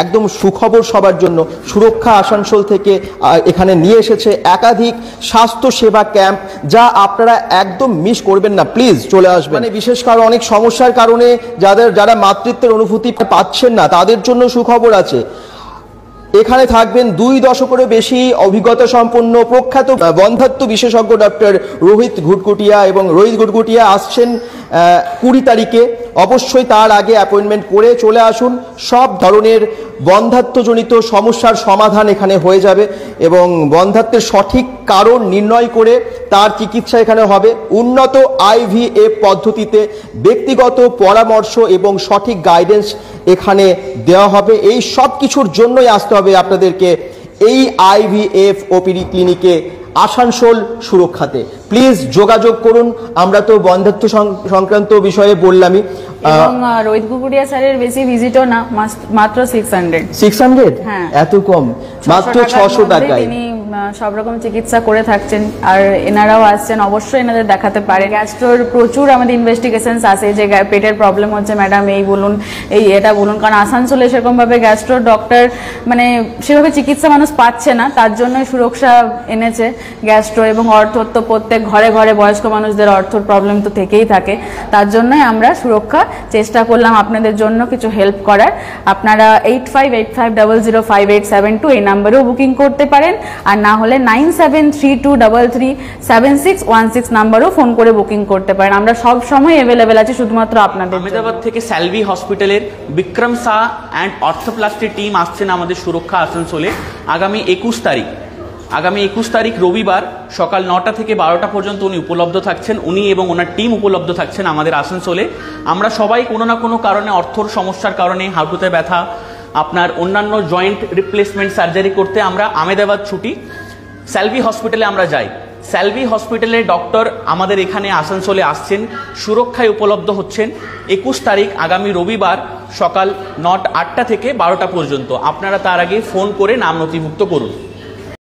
একদম সুখবর সবার জন্য। সুরক্ষা আসানসোল থেকে এখানে নিয়ে এসেছে একাধিক স্বাস্থ্য সেবা ক্যাম্প, যা আপনারা একদম মিস করবেন না, প্লিজ চলে আসবেন। মানে বিশেষ কারণে অনেক সমস্যার কারণে যারা মাতৃত্বের অনুভূতি পাচ্ছেন না, তাদের জন্য সুখবর আছে। এখানে থাকবেন 2 দশকেরও বেশি অভিজ্ঞতা সম্পন্ন প্রখ্যাত বন্ধ্যাত্ব বিশেষজ্ঞ ডক্টর রোহিত ঘুটঘুটিয়া, এবং রোহিত ঘুটঘুটিয়া আসছেন 20 তারিখে। অবশ্যই তার আগে অ্যাপয়েন্টমেন্ট করে চলে আসুন। সব ধরনের বন্ধ্যাত্বজনিত সমস্যার সমাধান এখানে হয়ে যাবে, এবং বন্ধ্যাত্বের সঠিক কারণ নির্ণয় করে তার চিকিৎসা এখানে হবে। উন্নত IVF পদ্ধতিতে ব্যক্তিগত পরামর্শ এবং সঠিক গাইডেন্স এখানে দেওয়া হবে। এই সব কিছুর জন্যই আসতে হবে আপনাদেরকে এই IVF OPD ক্লিনিকে আসানসোল সুরক্ষাতে। প্লিজ যোগাযোগ করুন। আমরা তো বন্ধ্যাত্ব সংক্রান্ত বিষয়ে বললামই। এবং রোহিত ঘুটঘুটিয়া স্যারের বেশি ভিজিটও না, মাত্র 600। হ্যাঁ, এত কম, মাত্র 600 টাকায় তিনি সব রকম চিকিৎসা করে থাকছেন। আর এনারাও আসছেন, অবশ্যই এনাদের দেখাতে পারে। গ্যাস্ট্রোর প্রচুর আমাদের ইনভেস্টিগেশনস আছে, যে পেটের প্রবলেম হচ্ছে ম্যাডাম এই বলুন, এটা বলুন। কারণ আসানসোলে সেরকম ভাবে গ্যাস্ট্রোর ডক্টর মানে সেভাবে চিকিৎসা মানুষ পাচ্ছে না, তার জন্যই সুরক্ষা এনেছে গ্যাস্ট্রো। এবং অর্থর তো প্রত্যেক ঘরে ঘরে বয়স্ক মানুষদের অর্থর প্রবলেম তো থেকেই থাকে, তার জন্যই আমরা সুরক্ষা চেষ্টা করলাম আপনাদের জন্য কিছু হেল্প করার। আপনারা 8585005872 এই নাম্বারেও বুকিং করতে পারেন, আর না হলে 9732337616 নাম্বারেও ফোন করে বুকিং করতে পারেন। আমরা সব সময় অ্যাভেলেবেল আছি শুধুমাত্র আপনাদের। আহমেদাবাদ থেকে স্যালভি হসপিটালের বিক্রম শাহ অ্যান্ড অর্থোপ্লাস্টি টিম আসছেন আমাদের সুরক্ষা আসানসোলে আগামী 21 তারিখ রবিবার সকাল 9টা থেকে 12টা পর্যন্ত উনি উপলব্ধ থাকছেন। উনি এবং ওনার টিম উপলব্ধ থাকছেন আমাদের আসানসোলে। আমরা সবাই কোনো না কোনো কারণে, অর্থর সমস্যার কারণে, হাঁটুতে ব্যথা, আপনার অন্যান্য জয়েন্ট রিপ্লেসমেন্ট সার্জারি করতে আমরা আহমেদাবাদ ছুটি, স্যালভি হসপিটালে আমরা যাই। স্যালভি হসপিটালের ডক্টর আমাদের এখানে আসানসোলে আসছেন, সুরক্ষায় উপলব্ধ হচ্ছেন 21 তারিখ আগামী রবিবার সকাল 8টা থেকে 12টা পর্যন্ত। আপনারা তার আগে ফোন করে নাম নথিভুক্ত করুন।